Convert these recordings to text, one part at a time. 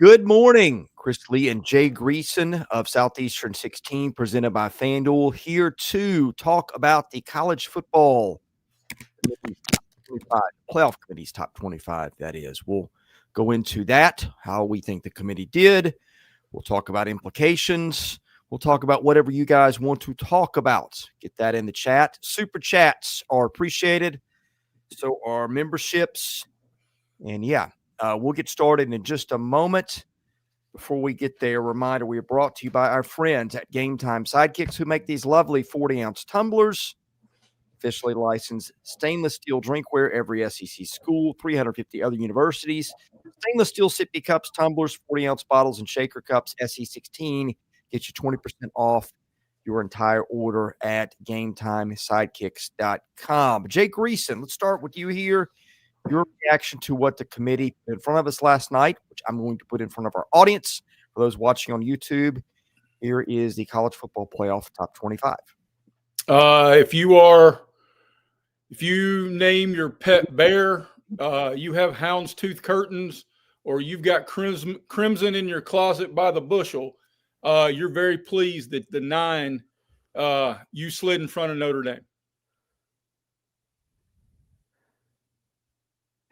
Good morning, Lee and Jay Greeson of Southeastern 16, presented by FanDuel, here to talk about the college football playoff committee's top 25, that is. We'll go into that, how we think the committee did. We'll talk about implications. We'll talk about whatever you guys want to talk about. Get that in the chat. Super chats are appreciated. So are memberships. And we'll get started in just a moment. Before we get there, a reminder, we are brought to you by our friends at Game Time Sidekicks, who make these lovely 40-ounce tumblers, officially licensed stainless steel drinkware, every SEC school, 350 other universities, stainless steel sippy cups, tumblers, 40-ounce bottles, and shaker cups. SE16 gets you 20% off your entire order at GameTimeSidekicks.com. Jay Greeson, let's start with you here. Your reaction to what the committee put in front of us last night, which I'm going to put in front of our audience. For those watching on YouTube, here is the college football playoff top 25. If you name your pet bear, you have houndstooth curtains, or you've got crimson in your closet by the bushel, you're very pleased that the 9 you slid in front of Notre Dame.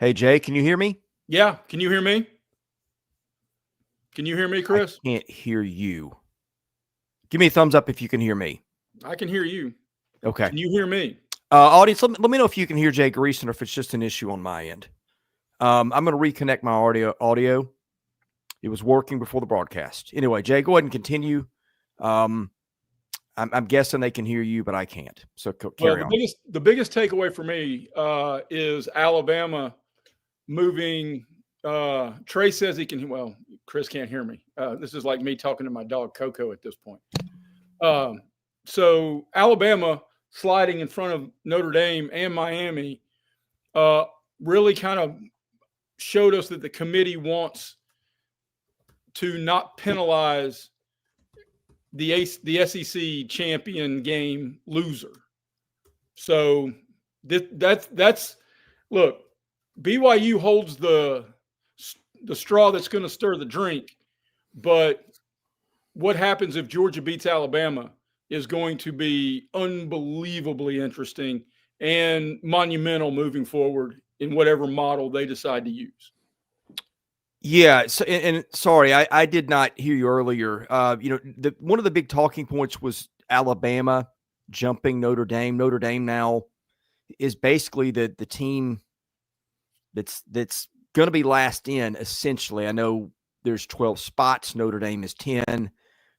Hey, Jay, can you hear me? Yeah. Can you hear me? Can you hear me, Chris? I can't hear you. Give me a thumbs up if you can hear me. I can hear you. Okay. Can you hear me? Audience, let me know if you can hear Jay Greeson or if it's just an issue on my end. I'm going to reconnect my audio. It was working before the broadcast. Anyway, Jay, go ahead and continue. I'm guessing they can hear you, but I can't. So carry on. The biggest takeaway for me is Alabama moving. Trey says he can. Well, Chris can't hear me. This is like me talking to my dog Coco at this point. So Alabama sliding in front of Notre Dame and Miami really kind of showed us that the committee wants to not penalize the SEC champion game loser. So that's look, BYU holds the straw that's going to stir the drink, but what happens if Georgia beats Alabama is going to be unbelievably interesting and monumental moving forward in whatever model they decide to use. Yeah. So, and sorry, I did not hear you earlier. One of the big talking points was Alabama jumping Notre Dame. Notre Dame now is basically the team that's going to be last in, essentially. I know there's 12 spots. Notre Dame is 10,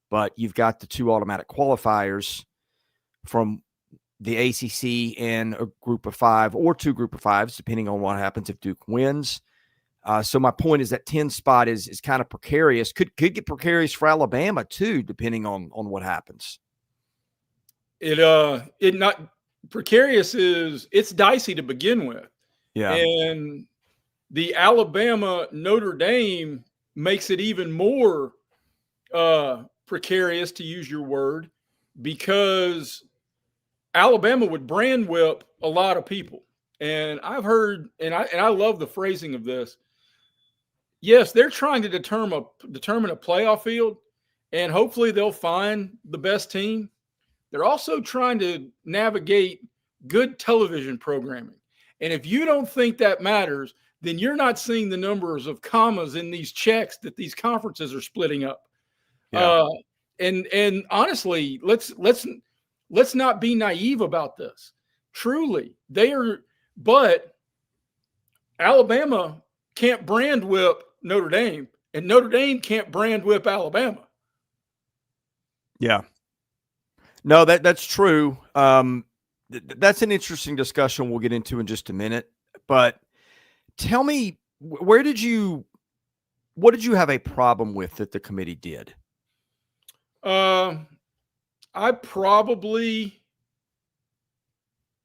but you've got the 2 automatic qualifiers from the ACC and a group of 5 or 2 group of 5s, depending on what happens if Duke wins. So my point is that 10 spot is kind of precarious. Could get precarious for Alabama too, depending on what happens. It not precarious is it's dicey to begin with. Yeah. And the Alabama Notre Dame makes it even more precarious, to use your word, because Alabama would brand whip a lot of people. And I've heard, and I love the phrasing of this. Yes, they're trying to determine a playoff field, and hopefully they'll find the best team. They're also trying to navigate good television programming. And if you don't think that matters, then you're not seeing the numbers of commas in these checks that these conferences are splitting up. Yeah. And honestly, let's not be naive about this. Truly, but Alabama can't brand whip Notre Dame, and Notre Dame can't brand whip Alabama. Yeah. No, that's true. That's an interesting discussion we'll get into in just a minute. But tell me, what did you have a problem with that the committee did? I probably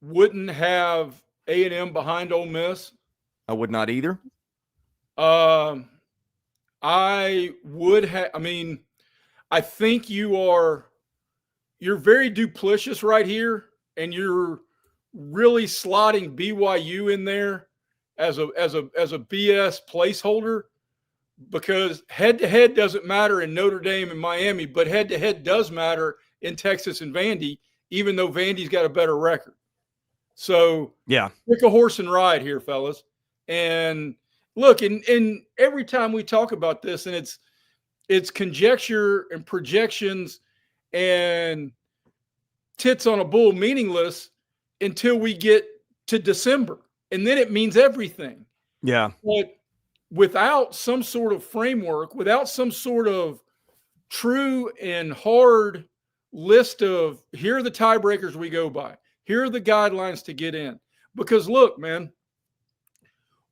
wouldn't have A&M behind Ole Miss. I would not either. I would have. I mean, I think you're very duplicitous right here, and you're really slotting BYU in there as a BS placeholder. because head-to-head doesn't matter in Notre Dame and Miami, but head-to-head does matter in Texas and Vandy, even though Vandy's got a better record. So yeah, pick a horse and ride here, fellas. And look, and every time we talk about this, and it's conjecture and projections and tits on a bull, meaningless until we get to December, and then it means everything. yeah. But without some sort of framework, without some sort of true and hard list of here are the tiebreakers we go by, here are the guidelines to get in. Because look, man,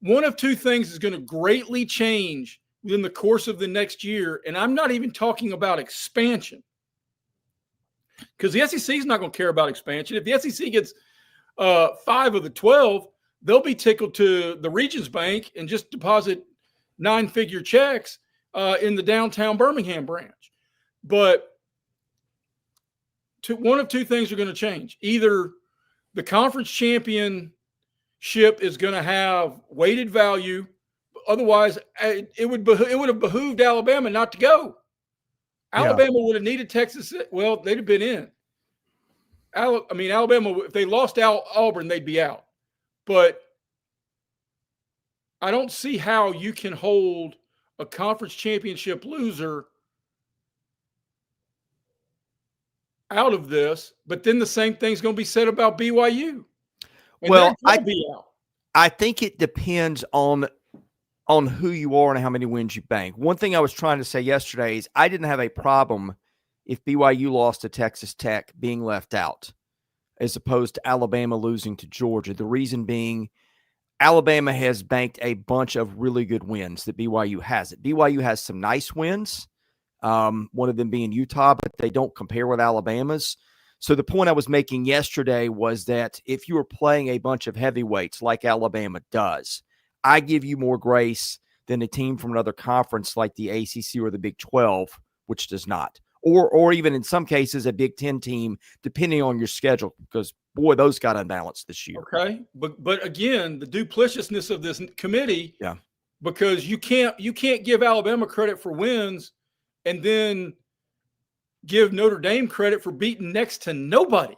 one of two things is going to greatly change within the course of the next year. And I'm not even talking about expansion, because the SEC is not going to care about expansion. If the SEC gets 5 of the 12, they'll be tickled to the Regions Bank and just deposit 9-figure checks in the downtown Birmingham branch. But one of two things are going to change. Either the conference championship is going to have weighted value. Otherwise, it would have behooved Alabama not to go. Alabama would have needed Texas. Well, they'd have been in. Alabama, if they lost Auburn, they'd be out. But I don't see how you can hold a conference championship loser out of this, but then the same thing's going to be said about BYU. Well, I think it depends on who you are and how many wins you bank. One thing I was trying to say yesterday is I didn't have a problem if BYU lost to Texas Tech being left out, as opposed to Alabama losing to Georgia. The reason being, Alabama has banked a bunch of really good wins that BYU hasn't. BYU has some nice wins, one of them being Utah, but they don't compare with Alabama's. So the point I was making yesterday was that if you were playing a bunch of heavyweights like Alabama does, I give you more grace than a team from another conference like the ACC or the Big 12, which does not. Or even in some cases a Big 10 team, depending on your schedule, because, boy, those got unbalanced this year. Okay, but again, the duplicitousness of this committee, because you can't give Alabama credit for wins and then give Notre Dame credit for beating next to nobody.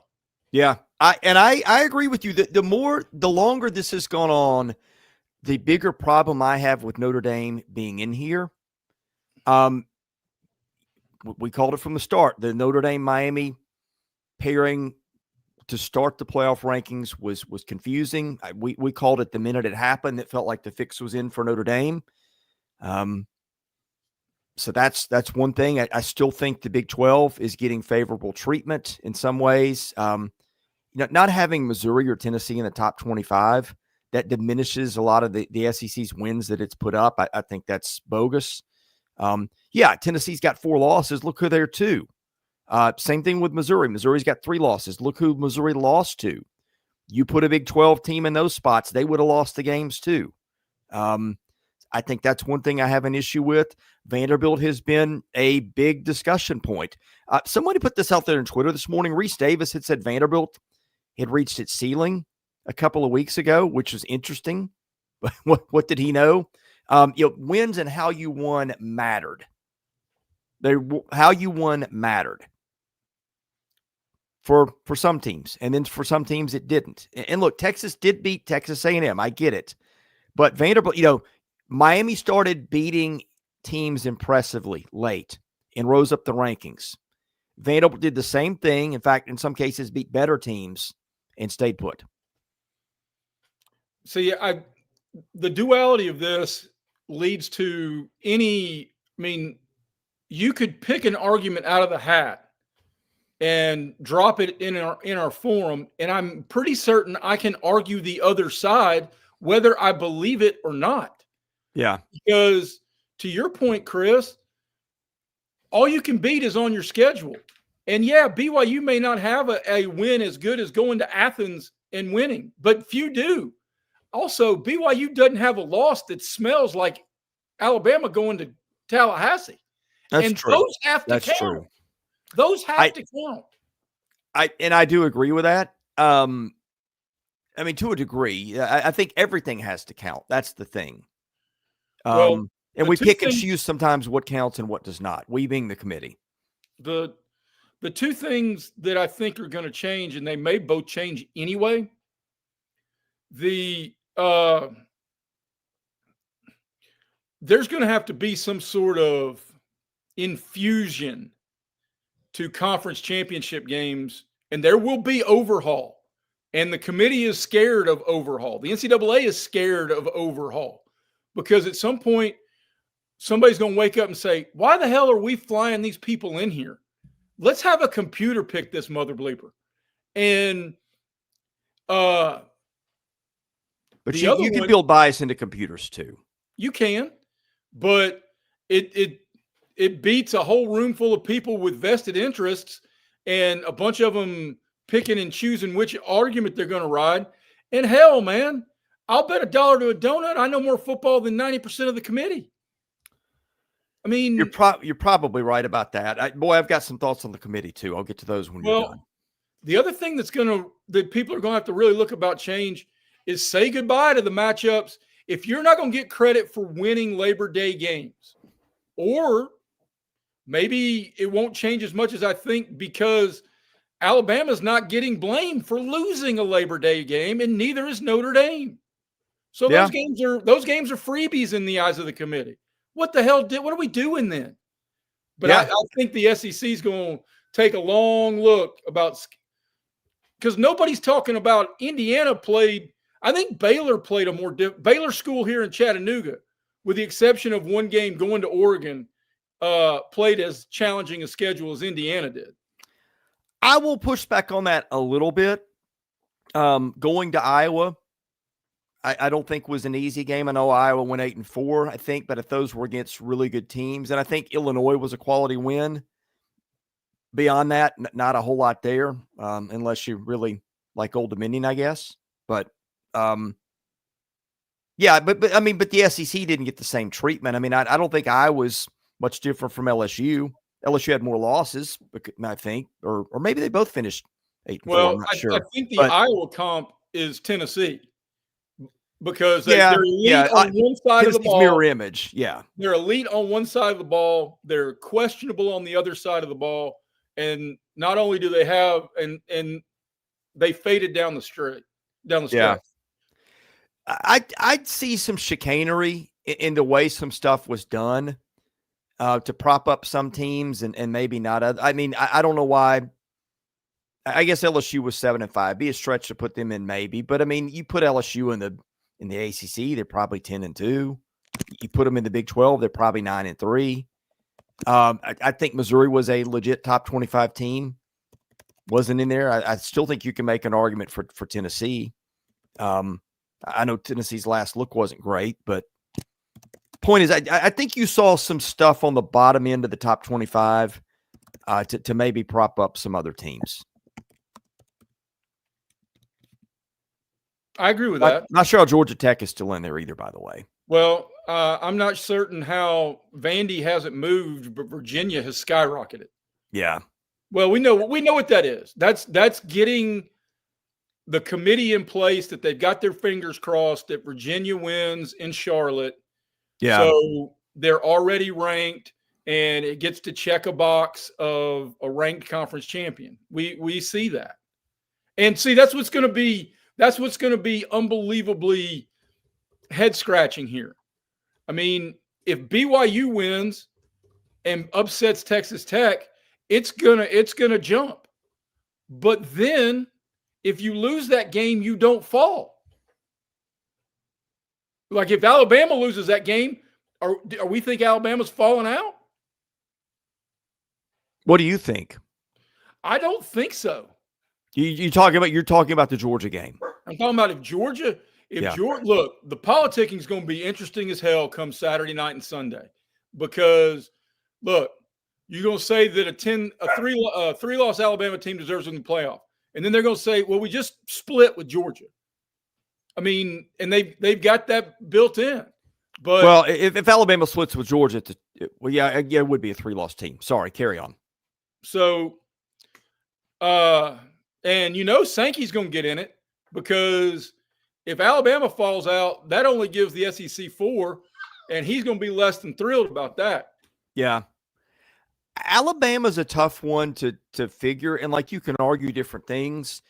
Yeah, I agree with you that the longer this has gone on, the bigger problem I have with Notre Dame being in here. We called it from the start. The Notre Dame-Miami pairing to start the playoff rankings was confusing. We called it the minute it happened. It felt like the fix was in for Notre Dame. So that's one thing. I still think the Big 12 is getting favorable treatment in some ways. Not having Missouri or Tennessee in the top 25, that diminishes a lot of the SEC's wins that it's put up. I think that's bogus. Tennessee's got 4 losses. Look who they're to. Same thing with Missouri. Missouri's got 3 losses. Look who Missouri lost to. You put a Big 12 team in those spots, they would have lost the games too. I think that's one thing I have an issue with. Vanderbilt has been a big discussion point. Somebody put this out there on Twitter this morning. Reese Davis had said Vanderbilt had reached its ceiling a couple of weeks ago, which was interesting. But what did he know? Wins and how you won mattered. How you won mattered for some teams, and then for some teams it didn't. And look, Texas did beat Texas A&M. I get it, but Vanderbilt, Miami started beating teams impressively late and rose up the rankings. Vanderbilt did the same thing. In fact, in some cases, beat better teams and stayed put. So the duality of this leads to you could pick an argument out of the hat and drop it in our forum, and I'm pretty certain I can argue the other side whether I believe it or not. Yeah. Because to your point, Chris, all you can beat is on your schedule. And BYU may not have a win as good as going to Athens and winning, but few do. Also, BYU doesn't have a loss that smells like Alabama going to Tallahassee. That's and true. Those have to That's count. true. Those have to count. I do agree with that. To a degree, I think everything has to count. That's the thing. Well, And we pick and choose sometimes what counts and what does not, we being the committee. The two things that I think are going to change, and they may both change anyway, there's going to have to be some sort of infusion to conference championship games, and there will be overhaul. And the committee is scared of overhaul. The NCAA is scared of overhaul because at some point, somebody's going to wake up and say, why the hell are we flying these people in here? Let's have a computer pick this mother bleeper. And but you can build bias into computers too. You can, but it beats a whole room full of people with vested interests and a bunch of them picking and choosing which argument they're going to ride. And hell, man, I'll bet $1 to a donut I know more football than 90% of the committee. I mean, you're probably right about that. I've got some thoughts on the committee too. I'll get to those when you're done. The other thing that people are going to have to really look about change is say goodbye to the matchups. If you're not going to get credit for winning Labor Day games, or maybe it won't change as much as I think because Alabama's not getting blamed for losing a Labor Day game, and neither is Notre Dame. So those games are freebies in the eyes of the committee. What the hell what are we doing then? But I think the SEC is going to take a long look because nobody's talking about Indiana played. I think Baylor played Baylor school here in Chattanooga, with the exception of one game going to Oregon, played as challenging a schedule as Indiana did. I will push back on that a little bit. Going to Iowa, I don't think was an easy game. I know Iowa went 8-4, I think, but if those were against really good teams, and I think Illinois was a quality win. Beyond that, not a whole lot there, unless you really like Old Dominion, I guess. But but the SEC didn't get the same treatment. I mean, I don't think Iowa's much different from LSU. LSU had more losses, I think, or maybe they both finished 8-4. Well, I'm not sure. I think the Iowa comp is Tennessee. Because they're elite on one side of the ball. Mirror image, yeah. They're elite on one side of the ball. They're questionable on the other side of the ball. And not only do they have and they faded down the stretch. Yeah. I'd see some chicanery in the way some stuff was done to prop up some teams and maybe not other. I mean, I don't know why. I guess LSU was 7-5. Be a stretch to put them in, maybe. But I mean, you put LSU in the ACC, they're probably 10-2. You put them in the Big 12, they're probably 9-3. I think Missouri was a legit top 25 team. Wasn't in there. I still think you can make an argument for Tennessee. I know Tennessee's last look wasn't great, but point is, I think you saw some stuff on the bottom end of the top 25 to maybe prop up some other teams. I agree with that. Not sure how Georgia Tech is still in there either, by the way. Well, I'm not certain how Vandy hasn't moved, but Virginia has skyrocketed. Yeah. Well, we know what that is. That's getting the committee in place that they've got their fingers crossed that Virginia wins in Charlotte. Yeah. So they're already ranked, and it gets to check a box of a ranked conference champion. We see that, and see that's what's going to be unbelievably head scratching here. I mean, if BYU wins and upsets Texas Tech, it's gonna jump. But then, if you lose that game, you don't fall. Like if Alabama loses that game, are we think Alabama's falling out? What do you think? I don't think so. You're talking about the Georgia game. I'm talking about if Georgia, look, the politicking is going to be interesting as hell come Saturday night and Sunday, because look, you're going to say that a three-loss Alabama team deserves in the playoff, and then they're going to say, well, we just split with Georgia. I mean, and they've got that built in. But well, if Alabama splits with Georgia, it would be a 3-loss team. Sorry, carry on. So, and Sankey's going to get in it, because if Alabama falls out, that only gives the SEC 4. and he's going to be less than thrilled about that. Yeah. Alabama's a tough one to figure, and like you can argue different things.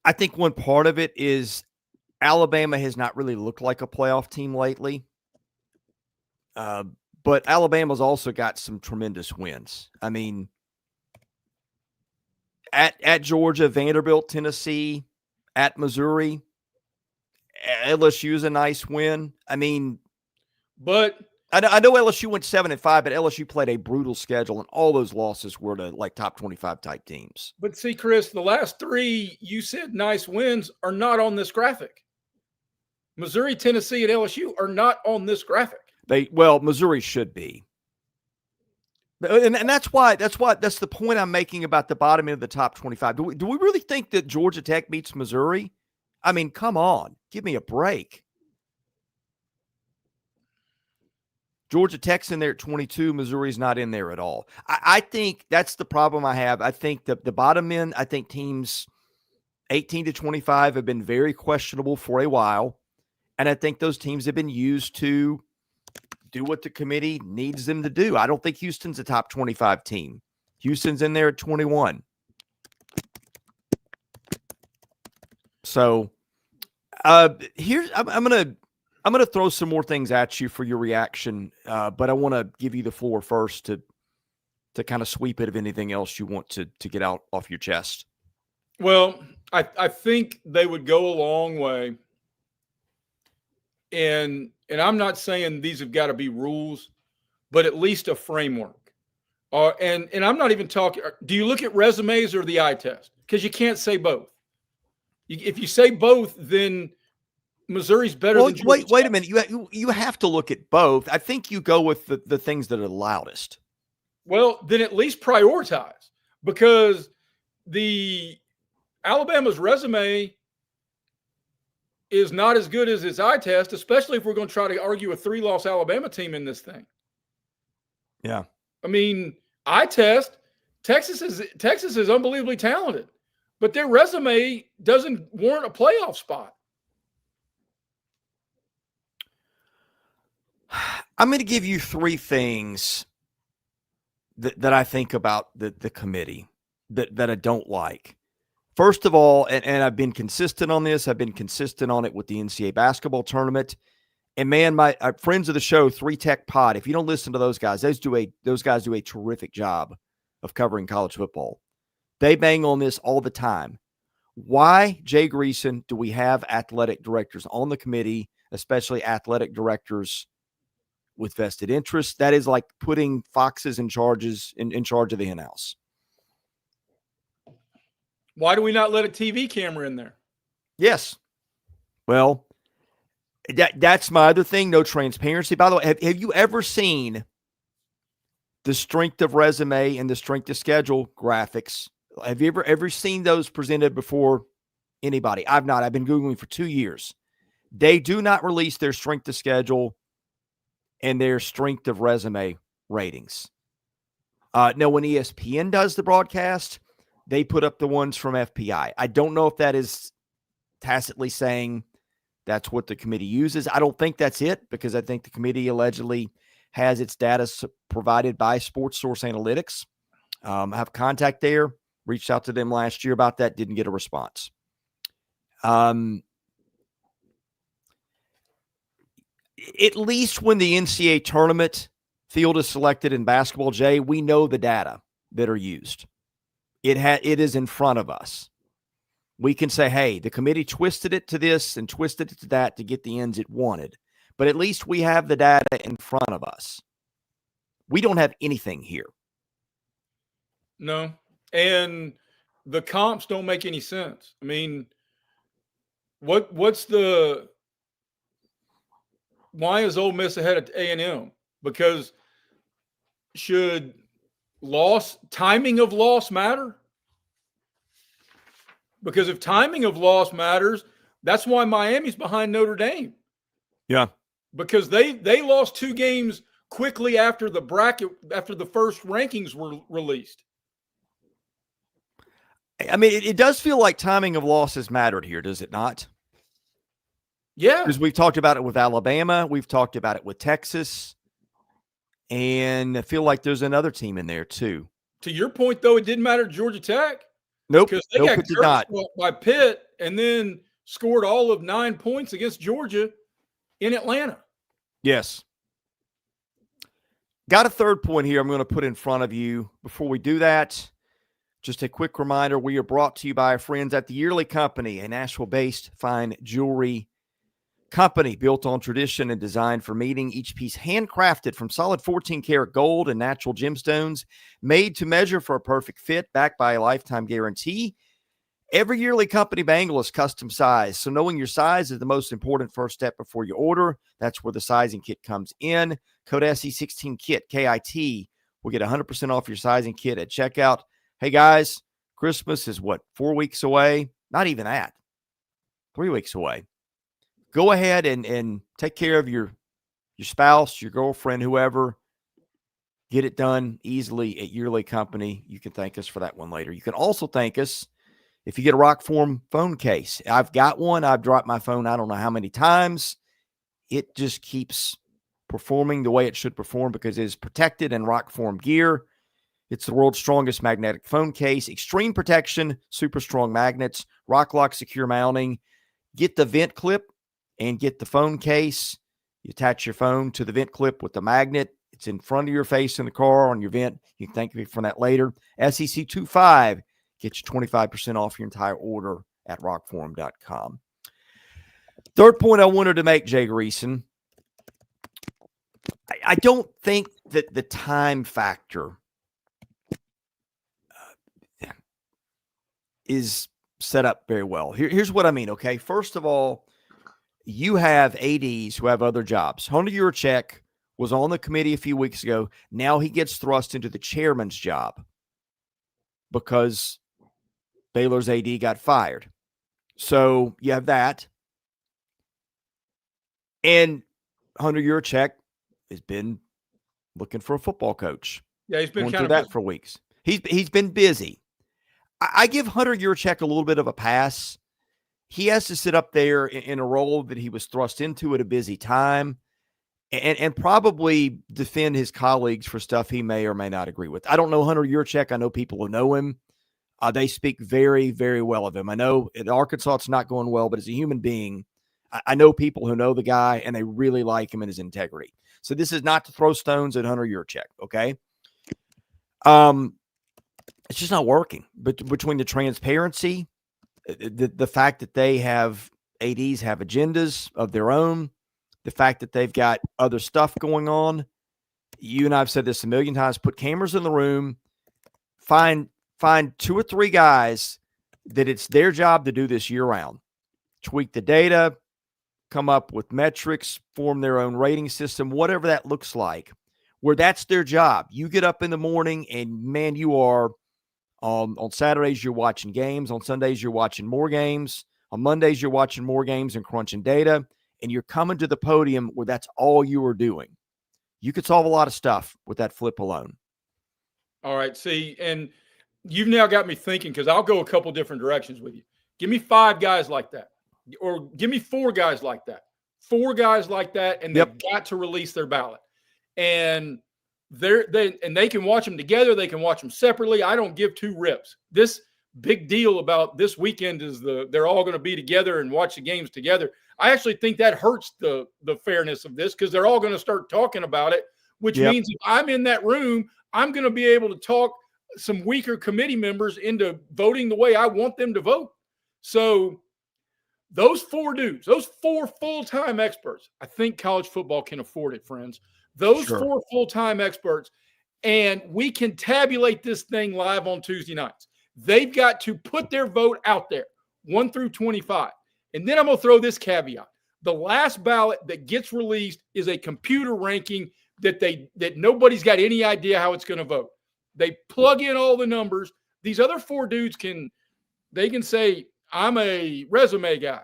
I think one part of it is Alabama has not really looked like a playoff team lately. But Alabama's also got some tremendous wins. I mean, at Georgia, Vanderbilt, Tennessee, at Missouri, LSU's a nice win. I mean, but I know LSU went 7-5, but LSU played a brutal schedule, and all those losses were to like top 25 type teams. But see, Chris, the last three you said nice wins are not on this graphic. Missouri, Tennessee, and LSU are not on this graphic. Missouri should be. And that's the point I'm making about the bottom end of the top 25. Do we really think that Georgia Tech beats Missouri? I mean, come on, give me a break. Georgia Tech's in there at 22. Missouri's not in there at all. I think that's the problem I have. I think the bottom end, I think teams 18 to 25 have been very questionable for a while. And I think those teams have been used to do what the committee needs them to do. I don't think Houston's a top 25 team. Houston's in there at 21. So here's I'm gonna throw some more things at you for your reaction, but I want to give you the floor first to kind of sweep it of anything else you want to get out off your chest. Well, I think they would go a long way. And I'm not saying these have got to be rules, but at least a framework. And I'm not even talking. Do you look at resumes or the eye test? Because you can't say both. If you say both, then Missouri's better than Georgia. Wait a minute. You have to look at both. I think you go with the things that are loudest. Well, then at least prioritize, because the Alabama's resume is not as good as its eye test, especially if we're going to try to argue a 3-loss Alabama team in this thing. Yeah. I mean, eye test, Texas is unbelievably talented, but their resume doesn't warrant a playoff spot. I'm going to give you 3 things that I think about the committee that I don't like. First of all, and I've been consistent on this. I've been consistent on it with the NCAA basketball tournament. And man, my friends of the show, 3 Tech Pod, if you don't listen to those guys, those guys do a terrific job of covering college football. They bang on this all the time. Why, Jay Greeson, do we have athletic directors on the committee, especially athletic directors with vested interests? That is like putting foxes in charge of the henhouse. Why do we not let a TV camera in there? Yes. Well, that's my other thing. No transparency. By the way, have you ever seen the strength of resume and the strength of schedule graphics? Have you ever seen those presented before anybody? I've not. I've been Googling for 2 years. They do not release their strength of schedule and their strength of resume ratings. No, when ESPN does the broadcast, they put up the ones from FPI. I don't know if that is tacitly saying that's what the committee uses. I don't think that's it, because I think the committee allegedly has its data provided by Sports Source Analytics. I have contact there. Reached out to them last year about that. Didn't get a response. At least when the NCAA tournament field is selected in basketball, Jay, we know the data that are used. It is in front of us. We can say, hey, the committee twisted it to this and twisted it to that to get the ends it wanted. But at least we have the data in front of us. We don't have anything here. No. And the comps don't make any sense. I mean, why is Ole Miss ahead of A&M? Because should timing of loss matter? Because if timing of loss matters, that's why Miami's behind Notre Dame. Yeah. Because they lost 2 games quickly after the first rankings were released. I mean, it does feel like timing of losses mattered here, does it not? Yeah. Because we've talked about it with Alabama. We've talked about it with Texas. And I feel like there's another team in there too. To your point, though, it didn't matter to Georgia Tech. Nope. Because they Nope, got it did not. by Pitt and then scored all of 9 points against Georgia in Atlanta. Yes. Got a third point here I'm going to put in front of you. Before we do that, just a quick reminder, we are brought to you by our friends at the Yearly Company, a Nashville-based fine jewelry company built on tradition and designed for meeting. Each piece handcrafted from solid 14-karat gold and natural gemstones, made to measure for a perfect fit, backed by a lifetime guarantee. Every Yearly Company bangle is custom sized, so knowing your size is the most important first step before you order. That's where the sizing kit comes in. Code SE16KIT, KIT, will get 100% off your sizing kit at checkout. Hey, guys, Christmas is what, 4 weeks away? Not even that. 3 weeks away. Go ahead and take care of your spouse, your girlfriend, whoever. Get it done easily at Yearly Company. You can thank us for that one later. You can also thank us if you get a ROKFORM phone case. I've got one. I've dropped my phone I don't know how many times. It just keeps performing the way it should perform because it is protected in ROKFORM gear. It's the world's strongest magnetic phone case. Extreme protection, super strong magnets, rock lock secure mounting. Get the vent clip and get the phone case. You attach your phone to the vent clip with the magnet. It's in front of your face in the car on your vent. You can thank me for that later. SEC25. Get you 25% off your entire order at rockform.com. Third point I wanted to make, Jay Greeson, I don't think that the time factor is set up very well. Here's what I mean, okay? First of all, you have ADs who have other jobs. Hunter Yurachek was on the committee a few weeks ago. Now he gets thrust into the chairman's job because Baylor's AD got fired. So you have that. And Hunter Yurachek has been looking for a football coach. Yeah, he's been going kind through of that busy. for weeks. He's been busy. I give Hunter Yurachek a little bit of a pass. He has to sit up there in a role that he was thrust into at a busy time and probably defend his colleagues for stuff he may or may not agree with. I don't know Hunter Yurachek. I know people who know him. They speak very, very well of him. I know at Arkansas it's not going well, but as a human being, I know people who know the guy and they really like him and his integrity. So this is not to throw stones at Hunter Yurachek, okay? It's just not working. But between the transparency, the fact that they have ADs have agendas of their own, the fact that they've got other stuff going on, you and I have said this a million times, put cameras in the room, find 2 or 3 guys that it's their job to do this year round, tweak the data, come up with metrics, form their own rating system, whatever that looks like, where that's their job. You get up in the morning and, man, you are on Saturdays, you're watching games. On Sundays, you're watching more games. On Mondays, you're watching more games and crunching data. And you're coming to the podium where that's all you are doing. You could solve a lot of stuff with that flip alone. All right. See, and you've now got me thinking because I'll go a couple different directions with you. Give me 5 guys like that, or give me 4 guys like that. 4 guys like that, and they've got to release their ballot. And they can watch them together. They can watch them separately. I don't give 2 rips. This big deal about this weekend is they're all going to be together and watch the games together. I actually think that hurts the fairness of this because they're all going to start talking about it, which means if I'm in that room, I'm going to be able to talk some weaker committee members into voting the way I want them to vote. So those 4 dudes, those 4 full-time experts, I think college football can afford it, friends. Those 4 full-time experts, and we can tabulate this thing live on Tuesday nights. They've got to put their vote out there, 1 through 25. And then I'm going to throw this caveat. The last ballot that gets released is a computer ranking that nobody's got any idea how it's going to vote. They plug in all the numbers. These other 4 dudes can say, I'm a resume guy.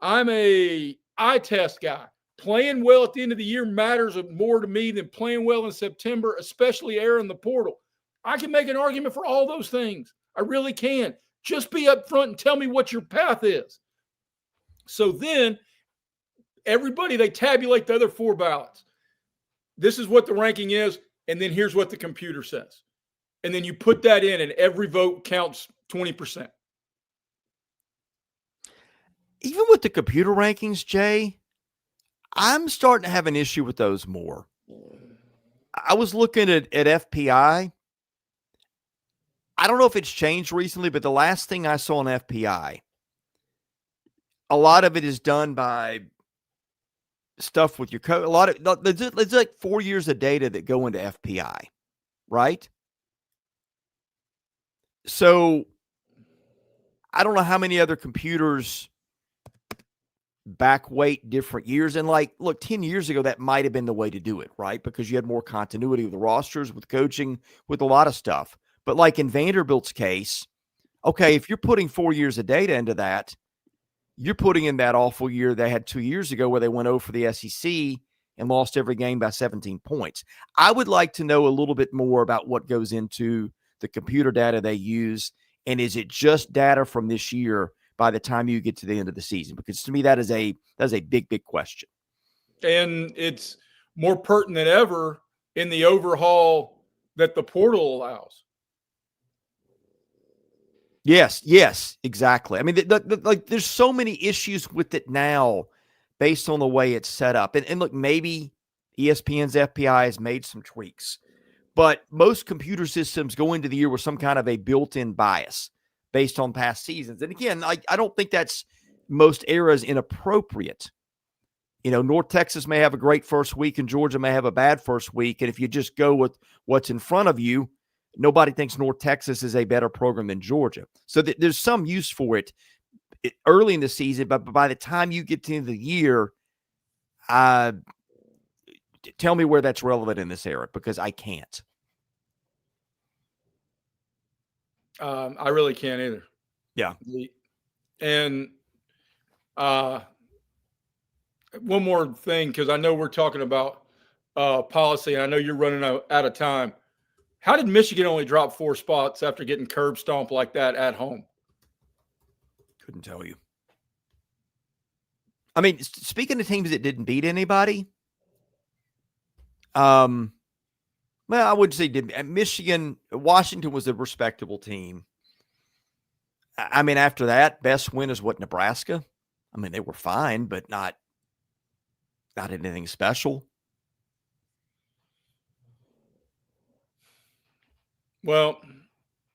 I'm a eye test guy. Playing well at the end of the year matters more to me than playing well in September, especially airing the portal. I can make an argument for all those things. I really can. Just be upfront and tell me what your path is. So then everybody, they tabulate the other 4 ballots. This is what the ranking is, and then here's what the computer says. And then you put that in, and every vote counts 20%. Even with the computer rankings, Jay, I'm starting to have an issue with those more. I was looking at FPI. I don't know if it's changed recently, but the last thing I saw on FPI, a lot of it is done by stuff with your code. A lot of there's like 4 years of data that go into FPI, right? So I don't know how many other computers backweight different years. And like, look, 10 years ago, that might have been the way to do it, right? Because you had more continuity with the rosters, with coaching, with a lot of stuff. But like in Vanderbilt's case, okay, if you're putting 4 years of data into that, you're putting in that awful year they had 2 years ago where they went over for the SEC and lost every game by 17 points. I would like to know a little bit more about what goes into the computer data they use. And is it just data from this year by the time you get to the end of the season? Because to me, that is a big, big question. And it's more pertinent than ever in the overhaul that the portal allows. Yes, exactly. I mean, like there's so many issues with it now based on the way it's set up. And look, maybe ESPN's FPI has made some tweaks, but most computer systems go into the year with some kind of a built-in bias based on past seasons. And again, I don't think that's most eras inappropriate. You know, North Texas may have a great first week and Georgia may have a bad first week. And if you just go with what's in front of you, nobody thinks North Texas is a better program than Georgia. So there's some use for it early in the season, but by the time you get to the end of the year, tell me where that's relevant in this era, because I can't. I really can't either. Yeah. And one more thing, because I know we're talking about policy, and I know you're running out of time. How did Michigan only drop 4 spots after getting curb stomped like that at home? Couldn't tell you. I mean, speaking of teams that didn't beat anybody, well, I would say Michigan, Washington was a respectable team. I mean, after that, best win is what, Nebraska? I mean, they were fine, but not anything special. Well,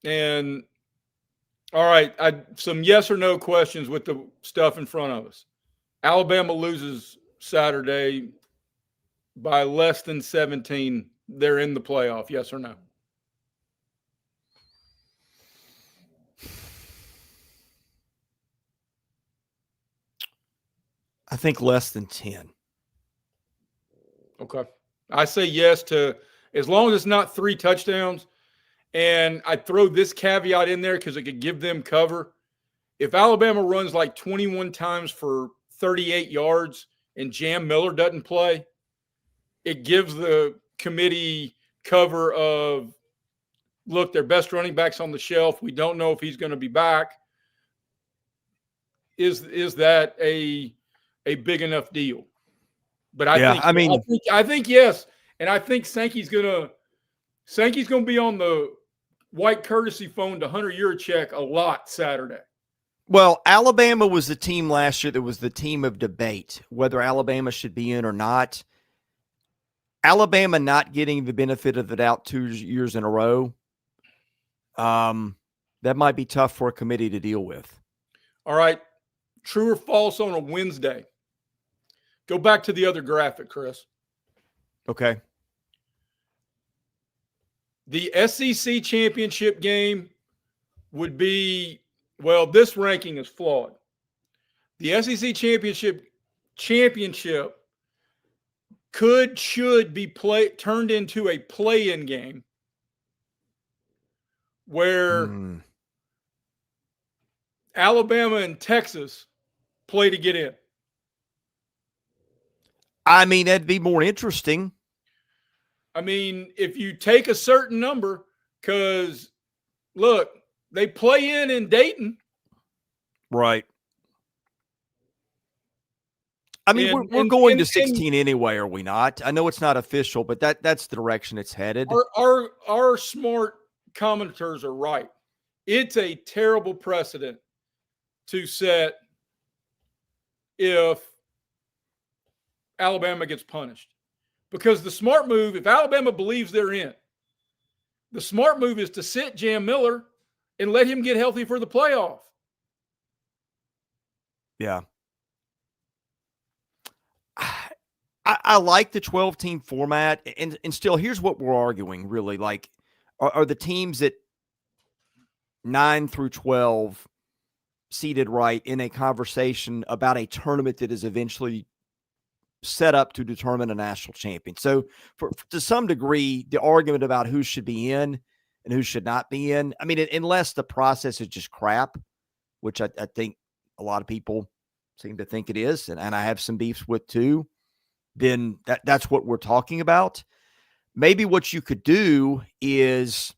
and all right, some yes or no questions with the stuff in front of us. Alabama loses Saturday by less than 17. They're in the playoff, yes or no? I think less than 10. Okay. I say yes to, as long as it's not 3 touchdowns. And I throw this caveat in there because it could give them cover. If Alabama runs like 21 times for 38 yards and Jam Miller doesn't play, it gives the committee cover of, look, their best running back's on the shelf. We don't know if he's going to be back. Is that a big enough deal? But I think yes. And I think Sankey's going to be on the white courtesy phone to Hunter Yurachek a lot Saturday. Well, Alabama was the team last year that was the team of debate, whether Alabama should be in or not. Alabama not getting the benefit of the doubt 2 years in a row, that might be tough for a committee to deal with. All right. True or false on a Wednesday? Go back to the other graphic, Chris. Okay. The SEC championship game would be, well, this ranking is flawed. The SEC championship should be turned into a play-in game where Alabama and Texas play to get in. I mean, that'd be more interesting. I mean, if you take a certain number, because, look, they play in Dayton. Right. I mean, we're going to 16 anyway, are we not? I know it's not official, but that's the direction it's headed. Our smart commenters are right. It's a terrible precedent to set if Alabama gets punished. Because the smart move, if Alabama believes they're in, the smart move is to sit Jam Miller and let him get healthy for the playoff. Yeah. I like the 12-team format. And still, here's what we're arguing, really. Like, are the teams that 9 through 12 seated right in a conversation about a tournament that is eventually set up to determine a national champion? So to some degree, the argument about who should be in and who should not be in, I mean, unless the process is just crap, which I think a lot of people seem to think it is, and I have some beefs with too, then that's what we're talking about. Maybe what you could do is,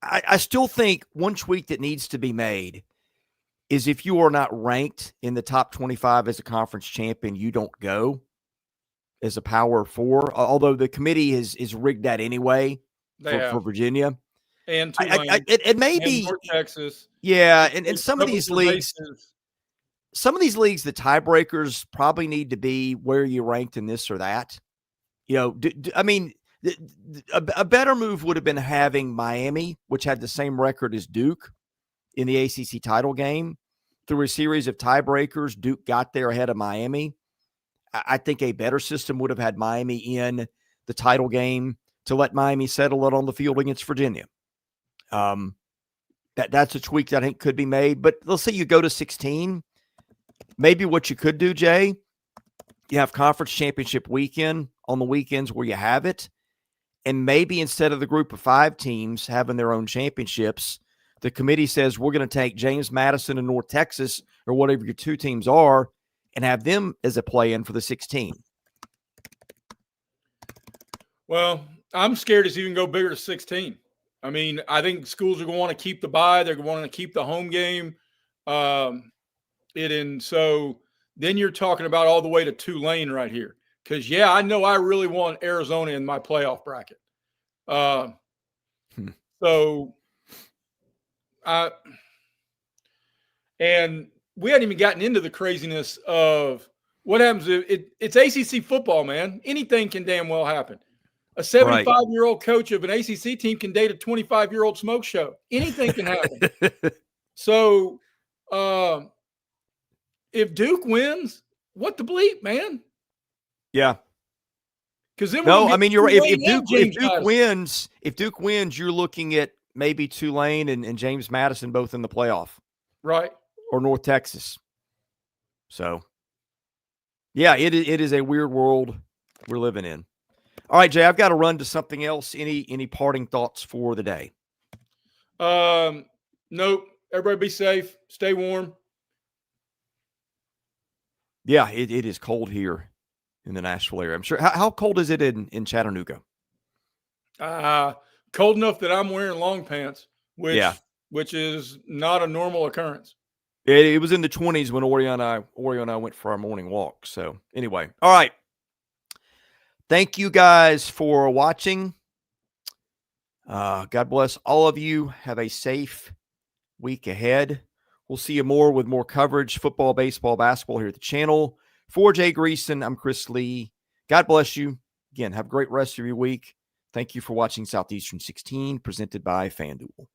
I still think one tweak that needs to be made is if you are not ranked in the top 25 as a conference champion, you don't go as a Power 4, although the committee is rigged that anyway for Virginia. And it may be North Texas. Yeah, and some of these leagues, the tiebreakers probably need to be where you ranked in this or that. You know, I mean, a better move would have been having Miami, which had the same record as Duke in the ACC title game. Through a series of tiebreakers, Duke got there ahead of Miami. I think a better system would have had Miami in the title game to let Miami settle it on the field against Virginia. That's a tweak that I think could be made. But let's say you go to 16. Maybe what you could do, Jay, you have conference championship weekend on the weekends where you have it. And maybe instead of the group of 5 teams having their own championships, the committee says we're going to take James Madison and North Texas or whatever your 2 teams are and have them as a play-in for the 16. Well, I'm scared it's even go bigger to 16. I mean, I think schools are going to want to keep the bye. They're going to want to keep the home game. And so then you're talking about all the way to Tulane right here. Because, yeah, I know I really want Arizona in my playoff bracket. And we hadn't even gotten into the craziness of what happens if it's ACC football, man. Anything can damn well happen. A 75-year-old coach of an ACC team can date a 25-year-old smoke show. Anything can happen. So if Duke wins, what the bleep, man? Yeah. Because then I mean, you're right. If Duke wins, you're looking at maybe Tulane and James Madison both in the playoff. Right. Or North Texas. So, yeah, it is a weird world we're living in. All right, Jay, I've got to run to something else. Any parting thoughts for the day? Nope. Everybody be safe. Stay warm. Yeah, it is cold here in the Nashville area. I'm sure. How cold is it in Chattanooga? Cold enough that I'm wearing long pants, which is not a normal occurrence. It was in the 20s when Oreo and I went for our morning walk. So anyway, all right. Thank you guys for watching. God bless all of you. Have a safe week ahead. We'll see you with more coverage, football, baseball, basketball here at the channel. For Jay Greeson, I'm Chris Lee. God bless you. Again, have a great rest of your week. Thank you for watching Southeastern 16, presented by FanDuel.